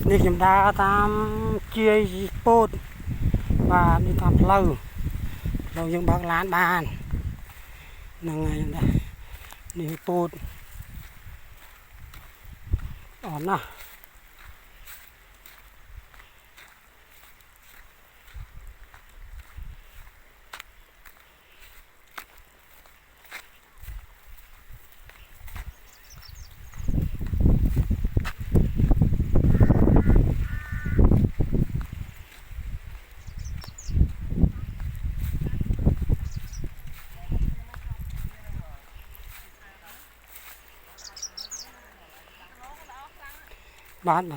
នេះខ្ញុំដើរតាមជាយពោតបាទនេះតាមផ្លូវយើងបើកឡានបានហ្នឹងហើយដែរនេះពោតអត់ណាបាទហ្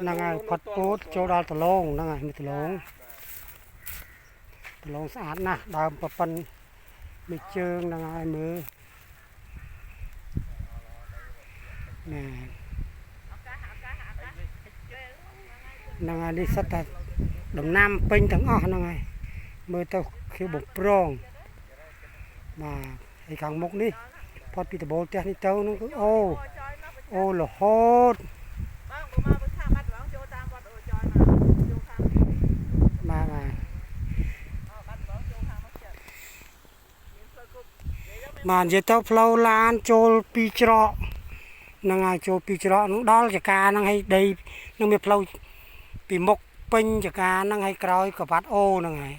នឹងហើយផុតពោតចូលដល់ដលងហ្នឹងហើយមានដលងស្អាតណាស់ដើមប៉ិនមានជើងហ្នឹងហើយមើលណែហ្នឹងហើយនេះសិតតែដំណាំពេញទាំងអស់ហ្នឹងហើយមើលទៅខៀវបំប្រងបាទហើយខាងមុខនេះផុតពីដបូលផ្ទះនេះទៅនោះគឺអូរហូតបាទនិយាយទៅផ្លូវឡានចូលពីច្រកហ្នឹងហើយចូលពីច្រកហ្នឹងដល់ចកាហ្នឹងហើយដីនឹងមានផ្លូវពីមុខពេញចកាហ្នឹងហើយក្រោយកវ៉ាត់អូហ្នឹងហើយ